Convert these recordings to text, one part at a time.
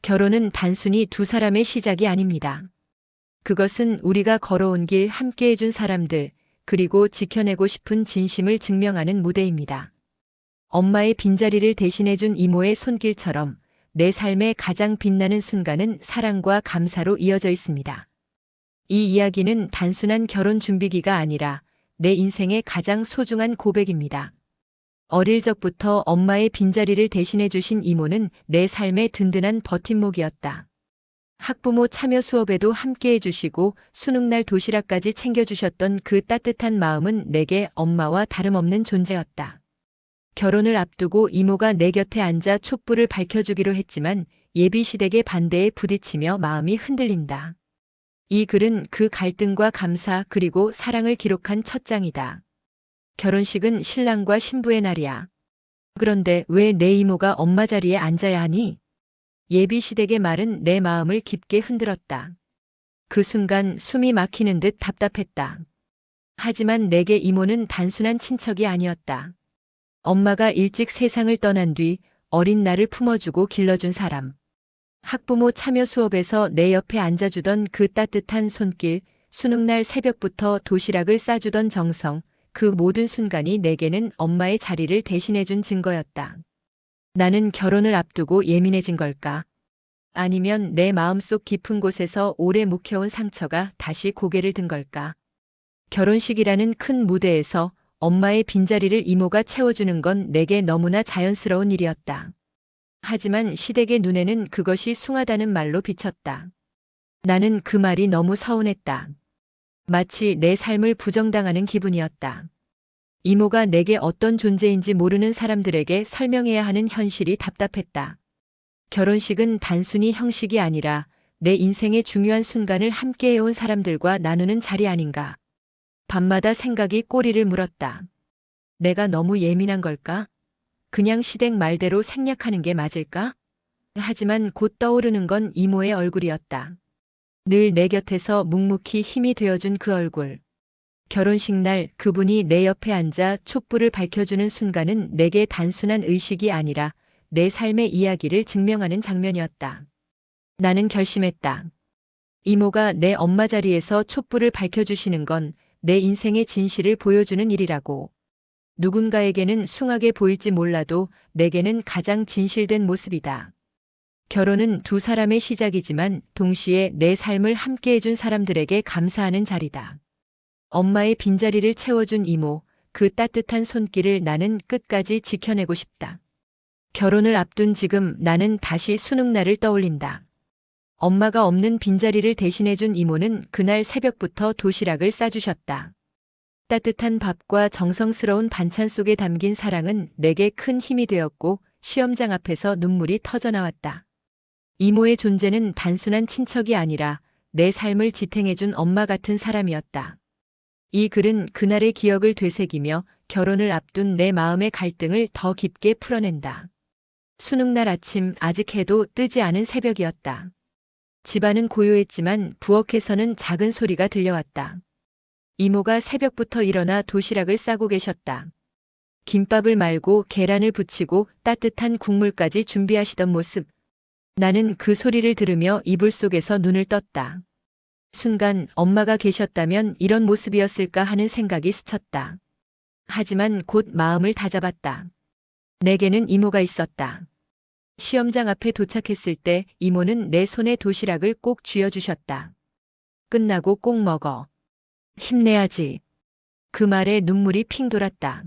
결혼은 단순히 두 사람의 시작이 아닙니다. 그것은 우리가 걸어온 길 함께 해준 사람들, 그리고 지켜내고 싶은 진심을 증명하는 무대입니다. 엄마의 빈자리를 대신해준 이모의 손길처럼 내 삶의 가장 빛나는 순간은 사랑과 감사로 이어져 있습니다. 이 이야기는 단순한 결혼 준비기가 아니라 내 인생의 가장 소중한 고백입니다. 어릴 적부터 엄마의 빈자리를 대신해 주신 이모는 내 삶의 든든한 버팀목이었다. 학부모 참여 수업에도 함께 해주시고 수능날 도시락까지 챙겨주셨던 그 따뜻한 마음은 내게 엄마와 다름없는 존재였다. 결혼을 앞두고 이모가 내 곁에 앉아 촛불을 밝혀주기로 했지만 예비시댁의 반대에 부딪히며 마음이 흔들린다. 이 글은 그 갈등과 감사 그리고 사랑을 기록한 첫 장이다. 결혼식은 신랑과 신부의 날이야. 그런데 왜 내 이모가 엄마 자리에 앉아야 하니? 예비시댁의 말은 내 마음을 깊게 흔들었다. 그 순간 숨이 막히는 듯 답답했다. 하지만 내게 이모는 단순한 친척이 아니었다. 엄마가 일찍 세상을 떠난 뒤 어린 나를 품어주고 길러준 사람. 학부모 참여 수업에서 내 옆에 앉아주던 그 따뜻한 손길, 수능날 새벽부터 도시락을 싸주던 정성, 그 모든 순간이 내게는 엄마의 자리를 대신해준 증거였다. 나는 결혼을 앞두고 예민해진 걸까? 아니면 내 마음속 깊은 곳에서 오래 묵혀온 상처가 다시 고개를 든 걸까? 결혼식이라는 큰 무대에서 엄마의 빈자리를 이모가 채워주는 건 내게 너무나 자연스러운 일이었다. 하지만 시댁의 눈에는 그것이 숭하다는 말로 비쳤다. 나는 그 말이 너무 서운했다. 마치 내 삶을 부정당하는 기분이었다. 이모가 내게 어떤 존재인지 모르는 사람들에게 설명해야 하는 현실이 답답했다. 결혼식은 단순히 형식이 아니라 내 인생의 중요한 순간을 함께 해온 사람들과 나누는 자리 아닌가. 밤마다 생각이 꼬리를 물었다. 내가 너무 예민한 걸까? 그냥 시댁 말대로 생략하는 게 맞을까? 하지만 곧 떠오르는 건 이모의 얼굴이었다. 늘 내 곁에서 묵묵히 힘이 되어준 그 얼굴. 결혼식 날 그분이 내 옆에 앉아 촛불을 밝혀주는 순간은 내게 단순한 의식이 아니라 내 삶의 이야기를 증명하는 장면이었다. 나는 결심했다. 이모가 내 엄마 자리에서 촛불을 밝혀주시는 건 내 인생의 진실을 보여주는 일이라고. 누군가에게는 숭하게 보일지 몰라도 내게는 가장 진실된 모습이다. 결혼은 두 사람의 시작이지만 동시에 내 삶을 함께 해준 사람들에게 감사하는 자리다. 엄마의 빈자리를 채워준 이모, 그 따뜻한 손길을 나는 끝까지 지켜내고 싶다. 결혼을 앞둔 지금 나는 다시 수능날을 떠올린다. 엄마가 없는 빈자리를 대신해준 이모는 그날 새벽부터 도시락을 싸주셨다. 따뜻한 밥과 정성스러운 반찬 속에 담긴 사랑은 내게 큰 힘이 되었고 시험장 앞에서 눈물이 터져나왔다. 이모의 존재는 단순한 친척이 아니라 내 삶을 지탱해준 엄마 같은 사람이었다. 이 글은 그날의 기억을 되새기며 결혼을 앞둔 내 마음의 갈등을 더 깊게 풀어낸다. 수능날 아침 아직 해도 뜨지 않은 새벽이었다. 집안은 고요했지만 부엌에서는 작은 소리가 들려왔다. 이모가 새벽부터 일어나 도시락을 싸고 계셨다. 김밥을 말고 계란을 부치고 따뜻한 국물까지 준비하시던 모습. 나는 그 소리를 들으며 이불 속에서 눈을 떴다. 순간 엄마가 계셨다면 이런 모습이었을까 하는 생각이 스쳤다. 하지만 곧 마음을 다잡았다. 내게는 이모가 있었다. 시험장 앞에 도착했을 때 이모는 내 손에 도시락을 꼭 쥐어주셨다. 끝나고 꼭 먹어. 힘내야지. 그 말에 눈물이 핑 돌았다.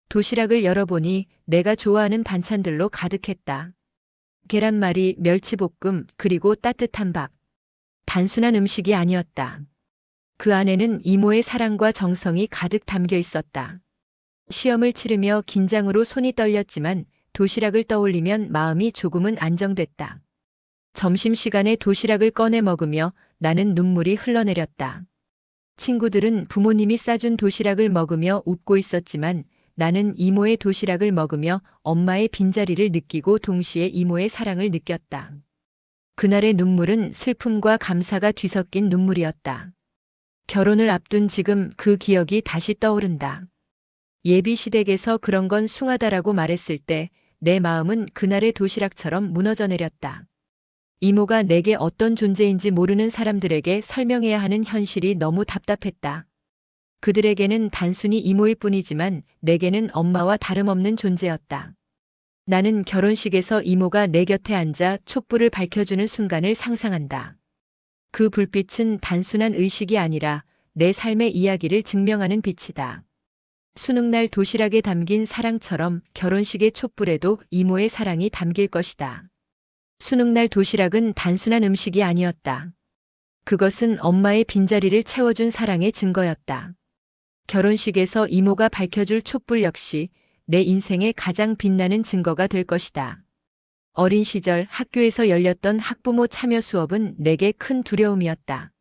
도시락을 열어보니 내가 좋아하는 반찬들로 가득했다. 계란말이, 멸치볶음, 그리고 따뜻한 밥. 단순한 음식이 아니었다. 그 안에는 이모의 사랑과 정성이 가득 담겨 있었다. 시험을 치르며 긴장으로 손이 떨렸지만 도시락을 떠올리면 마음이 조금은 안정됐다. 점심시간에 도시락을 꺼내 먹으며 나는 눈물이 흘러내렸다. 친구들은 부모님이 싸준 도시락을 먹으며 웃고 있었지만 나는 이모의 도시락을 먹으며 엄마의 빈자리를 느끼고 동시에 이모의 사랑을 느꼈다. 그날의 눈물은 슬픔과 감사가 뒤섞인 눈물이었다. 결혼을 앞둔 지금 그 기억이 다시 떠오른다. 예비시댁에서 그런 건 숭하다라고 말했을 때 내 마음은 그날의 도시락처럼 무너져 내렸다. 이모가 내게 어떤 존재인지 모르는 사람들에게 설명해야 하는 현실이 너무 답답했다. 그들에게는 단순히 이모일 뿐이지만 내게는 엄마와 다름없는 존재였다. 나는 결혼식에서 이모가 내 곁에 앉아 촛불을 밝혀주는 순간을 상상한다. 그 불빛은 단순한 의식이 아니라 내 삶의 이야기를 증명하는 빛이다. 수능날 도시락에 담긴 사랑처럼 결혼식의 촛불에도 이모의 사랑이 담길 것이다. 수능날 도시락은 단순한 음식이 아니었다. 그것은 엄마의 빈자리를 채워준 사랑의 증거였다. 결혼식에서 이모가 밝혀줄 촛불 역시 내 인생의 가장 빛나는 증거가 될 것이다. 어린 시절 학교에서 열렸던 학부모 참여 수업은 내게 큰 두려움이었다.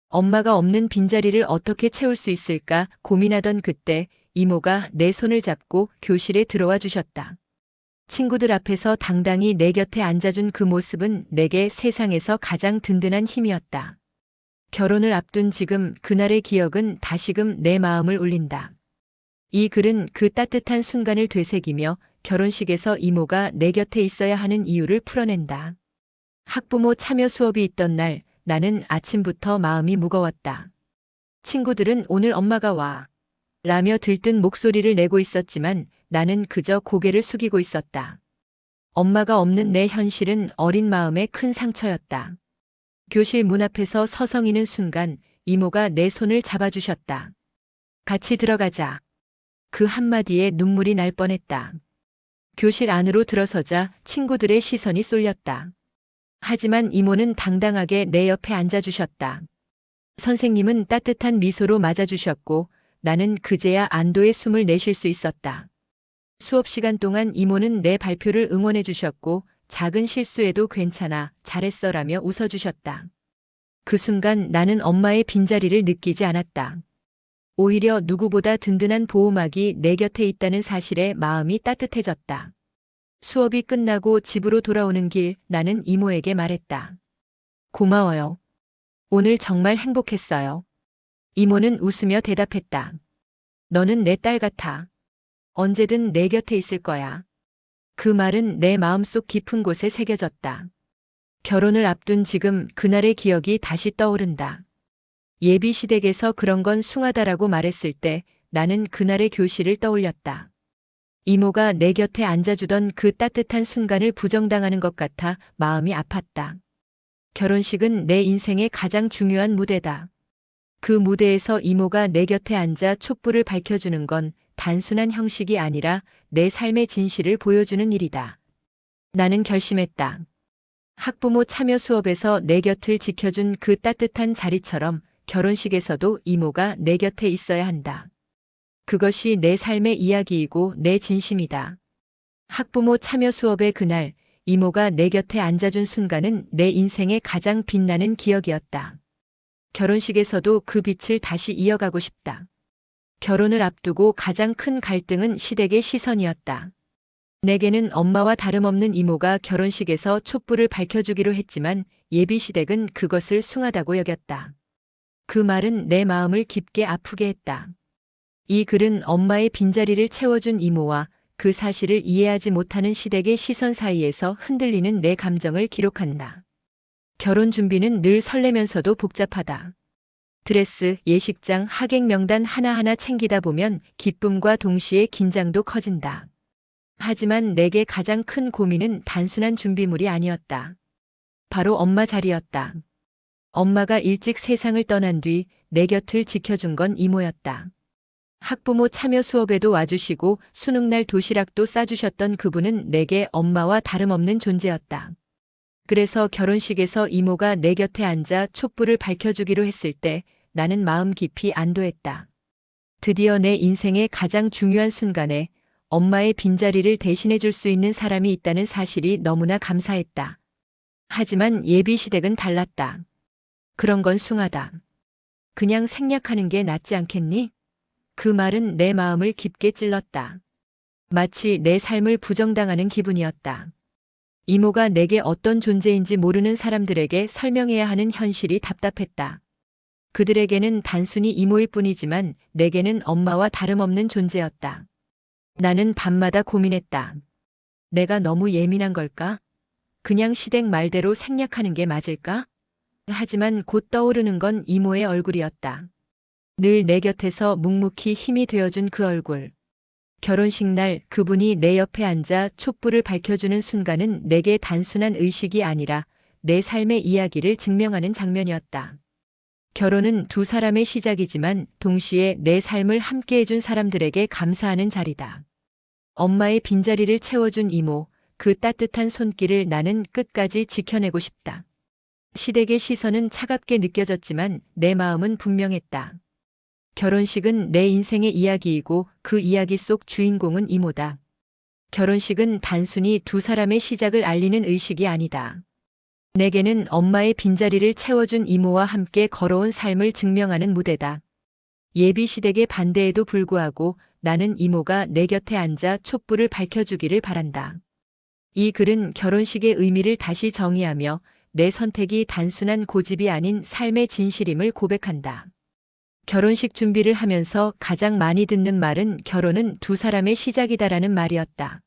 엄마가 없는 빈자리를 어떻게 채울 수 있을까 고민하던 그때 이모가 내 손을 잡고 교실에 들어와 주셨다. 친구들 앞에서 당당히 내 곁에 앉아준 그 모습은 내게 세상에서 가장 든든한 힘이었다. 결혼을 앞둔 지금 그날의 기억은 다시금 내 마음을 울린다. 이 글은 그 따뜻한 순간을 되새기며 결혼식에서 이모가 내 곁에 있어야 하는 이유를 풀어낸다. 학부모 참여 수업이 있던 날 나는 아침부터 마음이 무거웠다. 친구들은 오늘 엄마가 와 라며 들뜬 목소리를 내고 있었지만 나는 그저 고개를 숙이고 있었다. 엄마가 없는 내 현실은 어린 마음에 큰 상처였다. 교실 문 앞에서 서성이는 순간 이모가 내 손을 잡아주셨다. 같이 들어가자. 그 한마디에 눈물이 날 뻔했다. 교실 안으로 들어서자 친구들의 시선이 쏠렸다. 하지만 이모는 당당하게 내 옆에 앉아주셨다. 선생님은 따뜻한 미소로 맞아주셨고 나는 그제야 안도의 숨을 내쉴 수 있었다. 수업 시간 동안 이모는 내 발표를 응원해 주셨고 작은 실수에도 괜찮아, 잘했어라며 웃어주셨다. 그 순간 나는 엄마의 빈자리를 느끼지 않았다. 오히려 누구보다 든든한 보호막이 내 곁에 있다는 사실에 마음이 따뜻해졌다. 수업이 끝나고 집으로 돌아오는 길 나는 이모에게 말했다. 고마워요. 오늘 정말 행복했어요. 이모는 웃으며 대답했다. 너는 내 딸 같아. 언제든 내 곁에 있을 거야. 그 말은 내 마음속 깊은 곳에 새겨졌다. 결혼을 앞둔 지금 그날의 기억이 다시 떠오른다. 예비 시댁에서 그런 건 숭하다라고 말했을 때 나는 그날의 교실을 떠올렸다. 이모가 내 곁에 앉아주던 그 따뜻한 순간을 부정당하는 것 같아 마음이 아팠다. 결혼식은 내 인생의 가장 중요한 무대다. 그 무대에서 이모가 내 곁에 앉아 촛불을 밝혀주는 건 단순한 형식이 아니라 내 삶의 진실을 보여주는 일이다. 나는 결심했다. 학부모 참여 수업에서 내 곁을 지켜준 그 따뜻한 자리처럼 결혼식에서도 이모가 내 곁에 있어야 한다. 그것이 내 삶의 이야기이고 내 진심이다. 학부모 참여 수업의 그날 이모가 내 곁에 앉아준 순간은 내 인생의 가장 빛나는 기억이었다. 결혼식에서도 그 빛을 다시 이어가고 싶다. 결혼을 앞두고 가장 큰 갈등은 시댁의 시선이었다. 내게는 엄마와 다름없는 이모가 결혼식에서 촛불을 밝혀주기로 했지만 예비 시댁은 그것을 숭하다고 여겼다. 그 말은 내 마음을 깊게 아프게 했다. 이 글은 엄마의 빈자리를 채워준 이모와 그 사실을 이해하지 못하는 시댁의 시선 사이에서 흔들리는 내 감정을 기록한다. 결혼 준비는 늘 설레면서도 복잡하다. 드레스, 예식장, 하객 명단 하나하나 챙기다 보면 기쁨과 동시에 긴장도 커진다. 하지만 내게 가장 큰 고민은 단순한 준비물이 아니었다. 바로 엄마 자리였다. 엄마가 일찍 세상을 떠난 뒤 내 곁을 지켜준 건 이모였다. 학부모 참여 수업에도 와주시고 수능날 도시락도 싸주셨던 그분은 내게 엄마와 다름없는 존재였다. 그래서 결혼식에서 이모가 내 곁에 앉아 촛불을 밝혀주기로 했을 때 나는 마음 깊이 안도했다. 드디어 내 인생의 가장 중요한 순간에 엄마의 빈자리를 대신해 줄 수 있는 사람이 있다는 사실이 너무나 감사했다. 하지만 예비 시댁은 달랐다. 그런 건 숭하다. 그냥 생략하는 게 낫지 않겠니? 그 말은 내 마음을 깊게 찔렀다. 마치 내 삶을 부정당하는 기분이었다. 이모가 내게 어떤 존재인지 모르는 사람들에게 설명해야 하는 현실이 답답했다. 그들에게는 단순히 이모일 뿐이지만 내게는 엄마와 다름없는 존재였다. 나는 밤마다 고민했다. 내가 너무 예민한 걸까? 그냥 시댁 말대로 생략하는 게 맞을까? 하지만 곧 떠오르는 건 이모의 얼굴이었다. 늘 내 곁에서 묵묵히 힘이 되어준 그 얼굴. 결혼식 날 그분이 내 옆에 앉아 촛불을 밝혀주는 순간은 내게 단순한 의식이 아니라 내 삶의 이야기를 증명하는 장면이었다. 결혼은 두 사람의 시작이지만 동시에 내 삶을 함께 해준 사람들에게 감사하는 자리다. 엄마의 빈자리를 채워준 이모, 그 따뜻한 손길을 나는 끝까지 지켜내고 싶다. 시댁의 시선은 차갑게 느껴졌지만 내 마음은 분명했다. 결혼식은 내 인생의 이야기이고 그 이야기 속 주인공은 이모다. 결혼식은 단순히 두 사람의 시작을 알리는 의식이 아니다. 내게는 엄마의 빈자리를 채워준 이모와 함께 걸어온 삶을 증명하는 무대다. 예비 시댁의 반대에도 불구하고 나는 이모가 내 곁에 앉아 촛불을 밝혀주기를 바란다. 이 글은 결혼식의 의미를 다시 정의하며 내 선택이 단순한 고집이 아닌 삶의 진실임을 고백한다. 결혼식 준비를 하면서 가장 많이 듣는 말은 결혼은 두 사람의 시작이다라는 말이었다.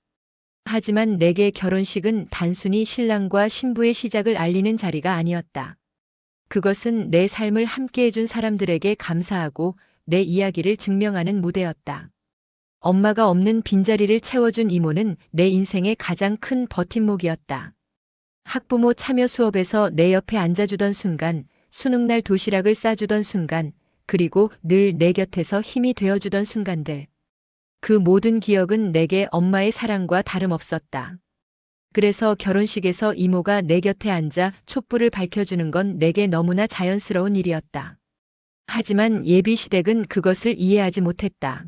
하지만 내게 결혼식은 단순히 신랑과 신부의 시작을 알리는 자리가 아니었다. 그것은 내 삶을 함께 해준 사람들에게 감사하고 내 이야기를 증명하는 무대였다. 엄마가 없는 빈자리를 채워준 이모는 내 인생의 가장 큰 버팀목이었다. 학부모 참여 수업에서 내 옆에 앉아주던 순간, 수능날 도시락을 싸주던 순간, 그리고 늘 내 곁에서 힘이 되어주던 순간들. 그 모든 기억은 내게 엄마의 사랑과 다름없었다. 그래서 결혼식에서 이모가 내 곁에 앉아 촛불을 밝혀주는 건 내게 너무나 자연스러운 일이었다. 하지만 예비 시댁은 그것을 이해하지 못했다.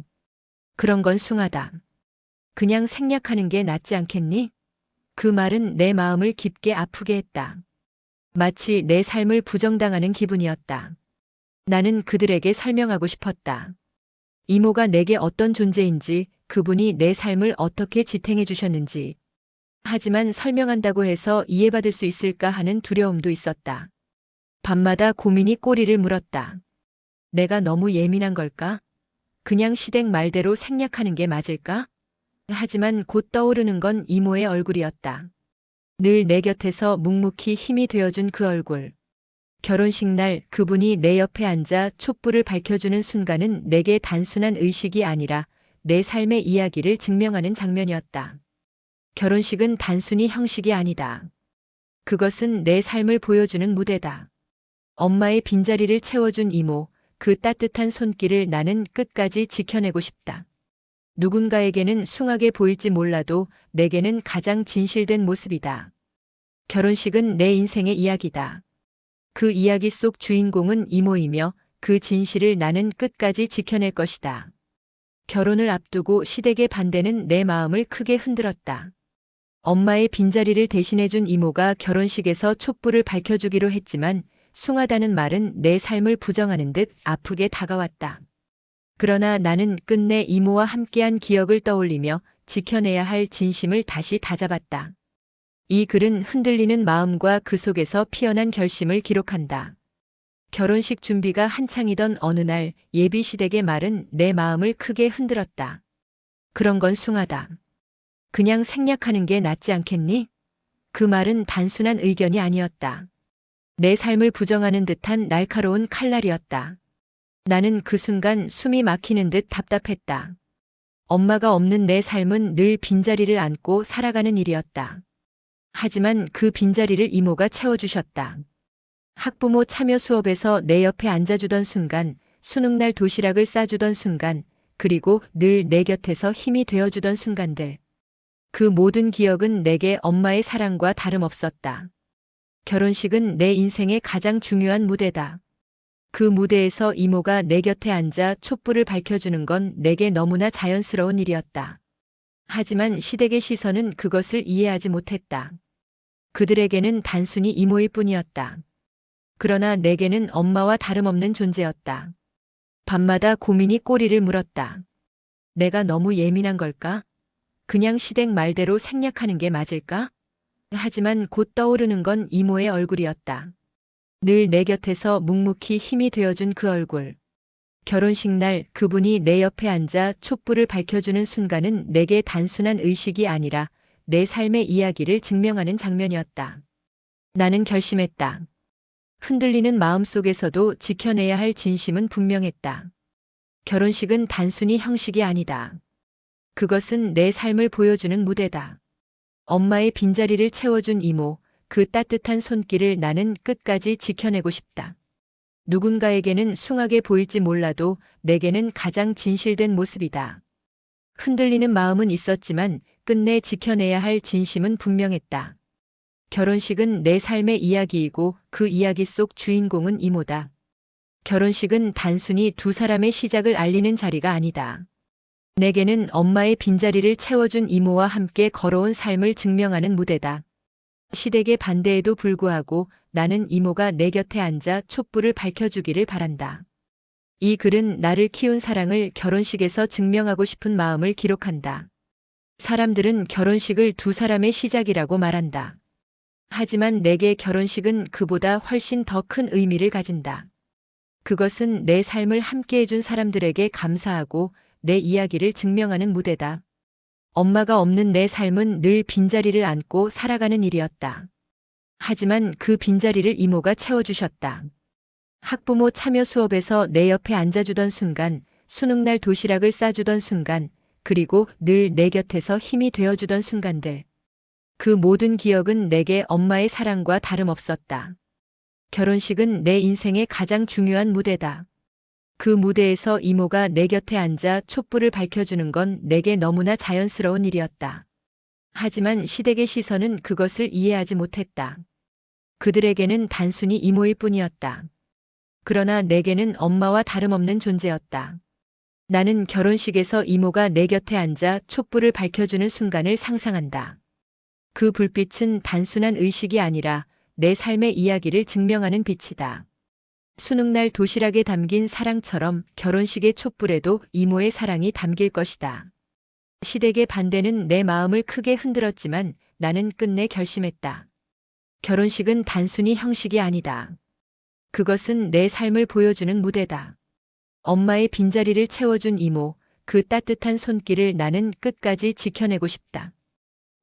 그런 건 숭하다. 그냥 생략하는 게 낫지 않겠니? 그 말은 내 마음을 깊게 아프게 했다. 마치 내 삶을 부정당하는 기분이었다. 나는 그들에게 설명하고 싶었다. 이모가 내게 어떤 존재인지, 그분이 내 삶을 어떻게 지탱해 주셨는지. 하지만 설명한다고 해서 이해받을 수 있을까 하는 두려움도 있었다. 밤마다 고민이 꼬리를 물었다. 내가 너무 예민한 걸까? 그냥 시댁 말대로 생략하는 게 맞을까? 하지만 곧 떠오르는 건 이모의 얼굴이었다. 늘 내 곁에서 묵묵히 힘이 되어준 그 얼굴. 결혼식 날 그분이 내 옆에 앉아 촛불을 밝혀주는 순간은 내게 단순한 의식이 아니라 내 삶의 이야기를 증명하는 장면이었다. 결혼식은 단순히 형식이 아니다. 그것은 내 삶을 보여주는 무대다. 엄마의 빈자리를 채워준 이모, 그 따뜻한 손길을 나는 끝까지 지켜내고 싶다. 누군가에게는 숭하게 보일지 몰라도 내게는 가장 진실된 모습이다. 결혼식은 내 인생의 이야기다. 그 이야기 속 주인공은 이모이며 그 진실을 나는 끝까지 지켜낼 것이다. 결혼을 앞두고 시댁의 반대는 내 마음을 크게 흔들었다. 엄마의 빈자리를 대신해준 이모가 결혼식에서 촛불을 밝혀주기로 했지만 숭하다는 말은 내 삶을 부정하는 듯 아프게 다가왔다. 그러나 나는 끝내 이모와 함께한 기억을 떠올리며 지켜내야 할 진심을 다시 다잡았다. 이 글은 흔들리는 마음과 그 속에서 피어난 결심을 기록한다. 결혼식 준비가 한창이던 어느 날 예비 시댁의 말은 내 마음을 크게 흔들었다. 그런 건 숭하다. 그냥 생략하는 게 낫지 않겠니? 그 말은 단순한 의견이 아니었다. 내 삶을 부정하는 듯한 날카로운 칼날이었다. 나는 그 순간 숨이 막히는 듯 답답했다. 엄마가 없는 내 삶은 늘 빈자리를 안고 살아가는 일이었다. 하지만 그 빈자리를 이모가 채워주셨다. 학부모 참여 수업에서 내 옆에 앉아주던 순간, 수능날 도시락을 싸주던 순간, 그리고 늘 내 곁에서 힘이 되어주던 순간들. 그 모든 기억은 내게 엄마의 사랑과 다름없었다. 결혼식은 내 인생의 가장 중요한 무대다. 그 무대에서 이모가 내 곁에 앉아 촛불을 밝혀주는 건 내게 너무나 자연스러운 일이었다. 하지만 시댁의 시선은 그것을 이해하지 못했다. 그들에게는 단순히 이모일 뿐이었다. 그러나 내게는 엄마와 다름없는 존재였다. 밤마다 고민이 꼬리를 물었다. 내가 너무 예민한 걸까? 그냥 시댁 말대로 생략하는 게 맞을까? 하지만 곧 떠오르는 건 이모의 얼굴이었다. 늘 내 곁에서 묵묵히 힘이 되어준 그 얼굴. 결혼식 날 그분이 내 옆에 앉아 촛불을 밝혀주는 순간은 내게 단순한 의식이 아니라 내 삶의 이야기를 증명하는 장면이었다. 나는 결심했다. 흔들리는 마음 속에서도 지켜내야 할 진심은 분명했다. 결혼식은 단순히 형식이 아니다. 그것은 내 삶을 보여주는 무대다. 엄마의 빈자리를 채워준 이모, 그 따뜻한 손길을 나는 끝까지 지켜내고 싶다. 누군가에게는 숭하게 보일지 몰라도 내게는 가장 진실된 모습이다. 흔들리는 마음은 있었지만 끝내 지켜내야 할 진심은 분명했다. 결혼식은 내 삶의 이야기이고 그 이야기 속 주인공은 이모다. 결혼식은 단순히 두 사람의 시작을 알리는 자리가 아니다. 내게는 엄마의 빈자리를 채워준 이모와 함께 걸어온 삶을 증명하는 무대다. 시댁의 반대에도 불구하고 나는 이모가 내 곁에 앉아 촛불을 밝혀주기를 바란다. 이 글은 나를 키운 사랑을 결혼식에서 증명하고 싶은 마음을 기록한다. 사람들은 결혼식을 두 사람의 시작이라고 말한다. 하지만 내게 결혼식은 그보다 훨씬 더 큰 의미를 가진다. 그것은 내 삶을 함께 해준 사람들에게 감사하고 내 이야기를 증명하는 무대다. 엄마가 없는 내 삶은 늘 빈자리를 안고 살아가는 일이었다. 하지만 그 빈자리를 이모가 채워주셨다. 학부모 참여 수업에서 내 옆에 앉아주던 순간, 수능날 도시락을 싸주던 순간, 그리고 늘 내 곁에서 힘이 되어주던 순간들. 그 모든 기억은 내게 엄마의 사랑과 다름없었다. 결혼식은 내 인생의 가장 중요한 무대다. 그 무대에서 이모가 내 곁에 앉아 촛불을 밝혀주는 건 내게 너무나 자연스러운 일이었다. 하지만 시댁의 시선은 그것을 이해하지 못했다. 그들에게는 단순히 이모일 뿐이었다. 그러나 내게는 엄마와 다름없는 존재였다. 나는 결혼식에서 이모가 내 곁에 앉아 촛불을 밝혀주는 순간을 상상한다. 그 불빛은 단순한 의식이 아니라 내 삶의 이야기를 증명하는 빛이다. 수능날 도시락에 담긴 사랑처럼 결혼식의 촛불에도 이모의 사랑이 담길 것이다. 시댁의 반대는 내 마음을 크게 흔들었지만 나는 끝내 결심했다. 결혼식은 단순히 형식이 아니다. 그것은 내 삶을 보여주는 무대다. 엄마의 빈자리를 채워준 이모, 그 따뜻한 손길을 나는 끝까지 지켜내고 싶다.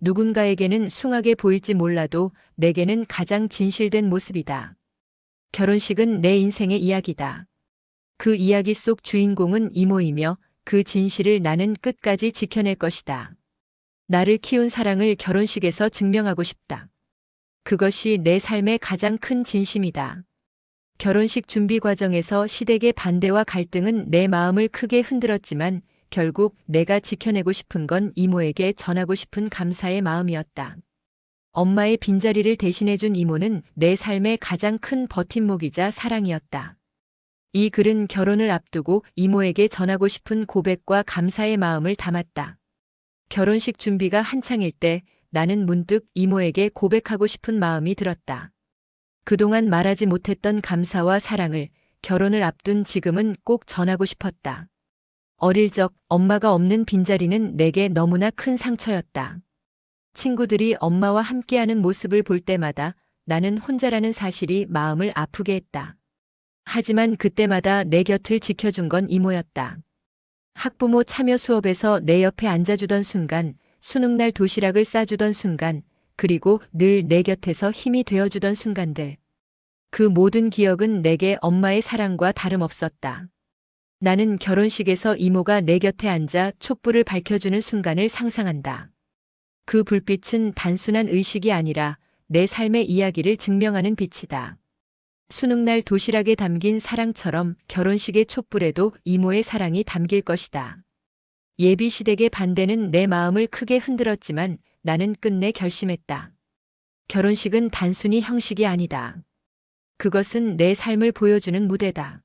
누군가에게는 숭하게 보일지 몰라도 내게는 가장 진실된 모습이다. 결혼식은 내 인생의 이야기다. 그 이야기 속 주인공은 이모이며 그 진실을 나는 끝까지 지켜낼 것이다. 나를 키운 사랑을 결혼식에서 증명하고 싶다. 그것이 내 삶의 가장 큰 진심이다. 결혼식 준비 과정에서 시댁의 반대와 갈등은 내 마음을 크게 흔들었지만 결국 내가 지켜내고 싶은 건 이모에게 전하고 싶은 감사의 마음이었다. 엄마의 빈자리를 대신해준 이모는 내 삶의 가장 큰 버팀목이자 사랑이었다. 이 글은 결혼을 앞두고 이모에게 전하고 싶은 고백과 감사의 마음을 담았다. 결혼식 준비가 한창일 때 나는 문득 이모에게 고백하고 싶은 마음이 들었다. 그동안 말하지 못했던 감사와 사랑을 결혼을 앞둔 지금은 꼭 전하고 싶었다. 어릴 적 엄마가 없는 빈자리는 내게 너무나 큰 상처였다. 친구들이 엄마와 함께하는 모습을 볼 때마다 나는 혼자라는 사실이 마음을 아프게 했다. 하지만 그때마다 내 곁을 지켜준 건 이모였다. 학부모 참여 수업에서 내 옆에 앉아주던 순간, 수능날 도시락을 싸주던 순간, 그리고 늘 내 곁에서 힘이 되어주던 순간들. 그 모든 기억은 내게 엄마의 사랑과 다름없었다. 나는 결혼식에서 이모가 내 곁에 앉아 촛불을 밝혀주는 순간을 상상한다. 그 불빛은 단순한 의식이 아니라 내 삶의 이야기를 증명하는 빛이다. 수능날 도시락에 담긴 사랑처럼 결혼식의 촛불에도 이모의 사랑이 담길 것이다. 예비 시댁의 반대는 내 마음을 크게 흔들었지만 나는 끝내 결심했다. 결혼식은 단순히 형식이 아니다. 그것은 내 삶을 보여주는 무대다.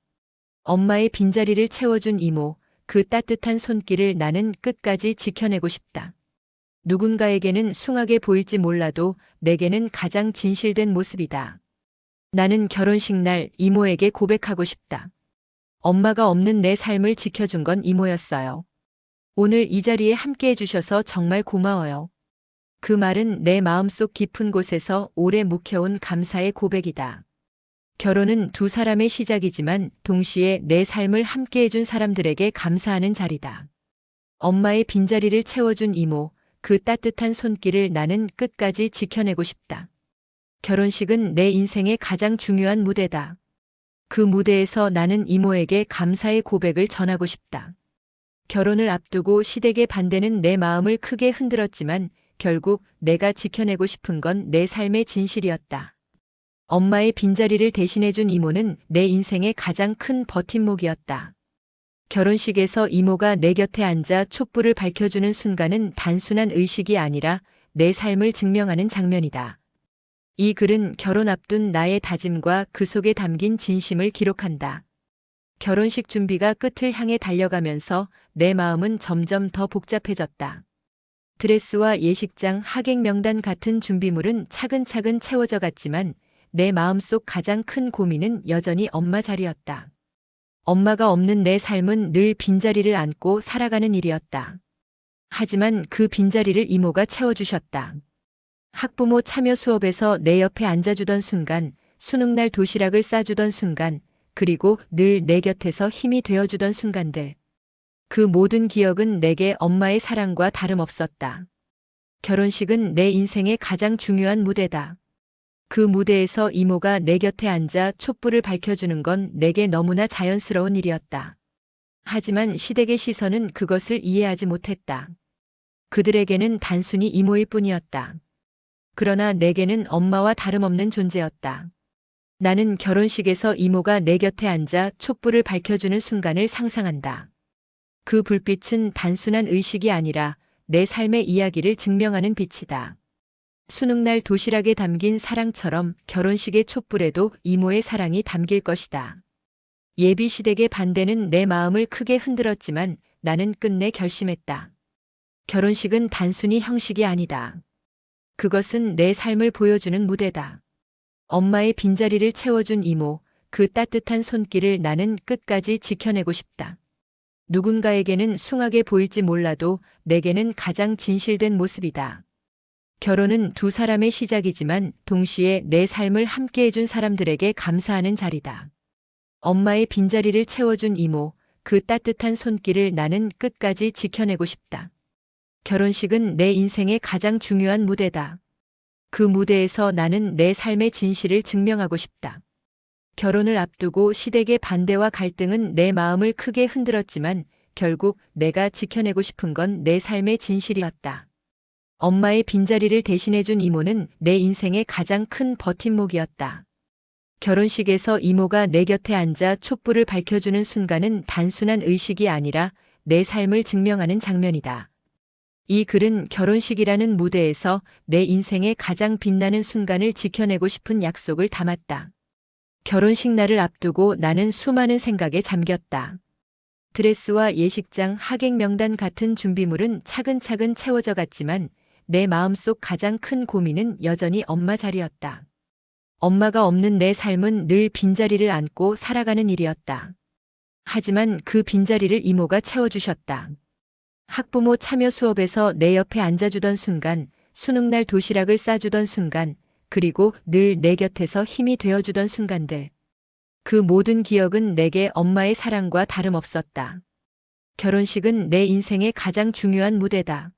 엄마의 빈자리를 채워준 이모, 그 따뜻한 손길을 나는 끝까지 지켜내고 싶다. 누군가에게는 숭하게 보일지 몰라도 내게는 가장 진실된 모습이다. 나는 결혼식 날 이모에게 고백하고 싶다. 엄마가 없는 내 삶을 지켜준 건 이모였어요. 오늘 이 자리에 함께 해주셔서 정말 고마워요. 그 말은 내 마음속 깊은 곳에서 오래 묵혀온 감사의 고백이다. 결혼은 두 사람의 시작이지만 동시에 내 삶을 함께 해준 사람들에게 감사하는 자리다. 엄마의 빈자리를 채워준 이모, 그 따뜻한 손길을 나는 끝까지 지켜내고 싶다. 결혼식은 내 인생의 가장 중요한 무대다. 그 무대에서 나는 이모에게 감사의 고백을 전하고 싶다. 결혼을 앞두고 시댁의 반대는 내 마음을 크게 흔들었지만 결국 내가 지켜내고 싶은 건 내 삶의 진실이었다. 엄마의 빈자리를 대신해준 이모는 내 인생의 가장 큰 버팀목이었다. 결혼식에서 이모가 내 곁에 앉아 촛불을 밝혀주는 순간은 단순한 의식이 아니라 내 삶을 증명하는 장면이다. 이 글은 결혼 앞둔 나의 다짐과 그 속에 담긴 진심을 기록한다. 결혼식 준비가 끝을 향해 달려가면서 내 마음은 점점 더 복잡해졌다. 드레스와 예식장, 하객 명단 같은 준비물은 차근차근 채워져 갔지만 내 마음속 가장 큰 고민은 여전히 엄마 자리였다. 엄마가 없는 내 삶은 늘 빈자리를 안고 살아가는 일이었다. 하지만 그 빈자리를 이모가 채워주셨다. 학부모 참여 수업에서 내 옆에 앉아주던 순간, 수능날 도시락을 싸주던 순간, 그리고 늘 내 곁에서 힘이 되어주던 순간들. 그 모든 기억은 내게 엄마의 사랑과 다름없었다. 결혼식은 내 인생의 가장 중요한 무대다. 그 무대에서 이모가 내 곁에 앉아 촛불을 밝혀주는 건 내게 너무나 자연스러운 일이었다. 하지만 시댁의 시선은 그것을 이해하지 못했다. 그들에게는 단순히 이모일 뿐이었다. 그러나 내게는 엄마와 다름없는 존재였다. 나는 결혼식에서 이모가 내 곁에 앉아 촛불을 밝혀주는 순간을 상상한다. 그 불빛은 단순한 의식이 아니라 내 삶의 이야기를 증명하는 빛이다. 수능날 도시락에 담긴 사랑처럼 결혼식의 촛불에도 이모의 사랑이 담길 것이다. 예비 시댁의 반대는 내 마음을 크게 흔들었지만 나는 끝내 결심했다. 결혼식은 단순히 형식이 아니다. 그것은 내 삶을 보여주는 무대다. 엄마의 빈자리를 채워준 이모, 그 따뜻한 손길을 나는 끝까지 지켜내고 싶다. 누군가에게는 숭하게 보일지 몰라도 내게는 가장 진실된 모습이다. 결혼은 두 사람의 시작이지만 동시에 내 삶을 함께 해준 사람들에게 감사하는 자리다. 엄마의 빈자리를 채워준 이모, 그 따뜻한 손길을 나는 끝까지 지켜내고 싶다. 결혼식은 내 인생의 가장 중요한 무대다. 그 무대에서 나는 내 삶의 진실을 증명하고 싶다. 결혼을 앞두고 시댁의 반대와 갈등은 내 마음을 크게 흔들었지만 결국 내가 지켜내고 싶은 건 내 삶의 진실이었다. 엄마의 빈자리를 대신해준 이모는 내 인생의 가장 큰 버팀목이었다. 결혼식에서 이모가 내 곁에 앉아 촛불을 밝혀주는 순간은 단순한 의식이 아니라 내 삶을 증명하는 장면이다. 이 글은 결혼식이라는 무대에서 내 인생의 가장 빛나는 순간을 지켜내고 싶은 약속을 담았다. 결혼식 날을 앞두고 나는 수많은 생각에 잠겼다. 드레스와 예식장, 하객 명단 같은 준비물은 차근차근 채워져 갔지만 내 마음속 가장 큰 고민은 여전히 엄마 자리였다. 엄마가 없는 내 삶은 늘 빈자리를 안고 살아가는 일이었다. 하지만 그 빈자리를 이모가 채워주셨다. 학부모 참여 수업에서 내 옆에 앉아주던 순간, 수능날 도시락을 싸주던 순간, 그리고 늘 내 곁에서 힘이 되어주던 순간들. 그 모든 기억은 내게 엄마의 사랑과 다름없었다. 결혼식은 내 인생의 가장 중요한 무대다.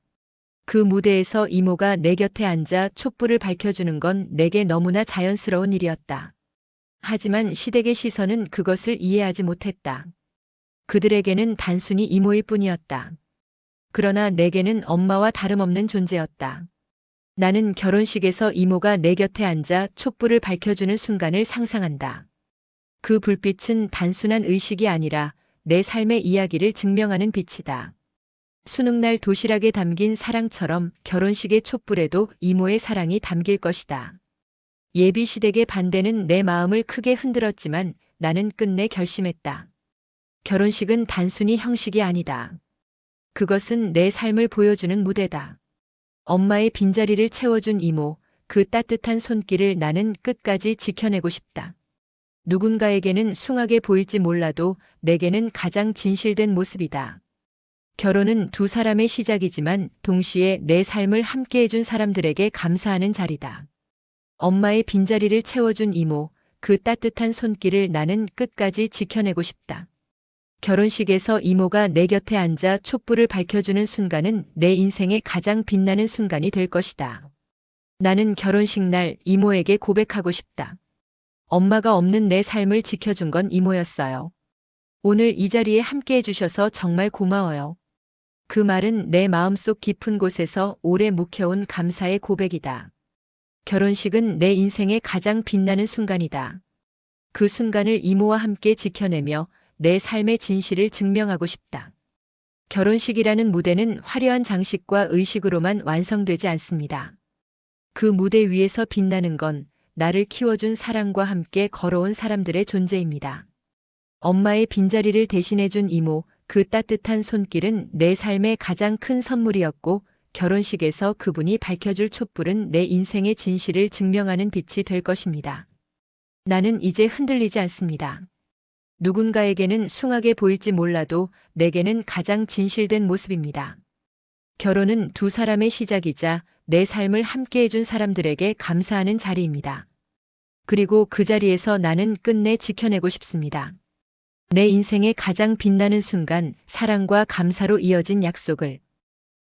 그 무대에서 이모가 내 곁에 앉아 촛불을 밝혀주는 건 내게 너무나 자연스러운 일이었다. 하지만 시댁의 시선은 그것을 이해하지 못했다. 그들에게는 단순히 이모일 뿐이었다. 그러나 내게는 엄마와 다름없는 존재였다. 나는 결혼식에서 이모가 내 곁에 앉아 촛불을 밝혀주는 순간을 상상한다. 그 불빛은 단순한 의식이 아니라 내 삶의 이야기를 증명하는 빛이다. 수능날 도시락에 담긴 사랑처럼 결혼식의 촛불에도 이모의 사랑이 담길 것이다. 예비 시댁의 반대는 내 마음을 크게 흔들었지만 나는 끝내 결심했다. 결혼식은 단순히 형식이 아니다. 그것은 내 삶을 보여주는 무대다. 엄마의 빈자리를 채워준 이모, 그 따뜻한 손길을 나는 끝까지 지켜내고 싶다. 누군가에게는 숭하게 보일지 몰라도 내게는 가장 진실된 모습이다. 결혼은 두 사람의 시작이지만 동시에 내 삶을 함께 해준 사람들에게 감사하는 자리다. 엄마의 빈자리를 채워준 이모, 그 따뜻한 손길을 나는 끝까지 지켜내고 싶다. 결혼식에서 이모가 내 곁에 앉아 촛불을 밝혀주는 순간은 내 인생의 가장 빛나는 순간이 될 것이다. 나는 결혼식 날 이모에게 고백하고 싶다. 엄마가 없는 내 삶을 지켜준 건 이모였어요. 오늘 이 자리에 함께 해주셔서 정말 고마워요. 그 말은 내 마음속 깊은 곳에서 오래 묵혀온 감사의 고백이다. 결혼식은 내 인생의 가장 빛나는 순간이다. 그 순간을 이모와 함께 지켜내며 내 삶의 진실을 증명하고 싶다. 결혼식이라는 무대는 화려한 장식과 의식으로만 완성되지 않습니다. 그 무대 위에서 빛나는 건 나를 키워준 사랑과 함께 걸어온 사람들의 존재입니다. 엄마의 빈자리를 대신해준 이모, 그 따뜻한 손길은 내 삶의 가장 큰 선물이었고, 결혼식에서 그분이 밝혀줄 촛불은 내 인생의 진실을 증명하는 빛이 될 것입니다. 나는 이제 흔들리지 않습니다. 누군가에게는 숭하게 보일지 몰라도 내게는 가장 진실된 모습입니다. 결혼은 두 사람의 시작이자 내 삶을 함께 해준 사람들에게 감사하는 자리입니다. 그리고 그 자리에서 나는 끝내 지켜내고 싶습니다. 내 인생의 가장 빛나는 순간, 사랑과 감사로 이어진 약속을.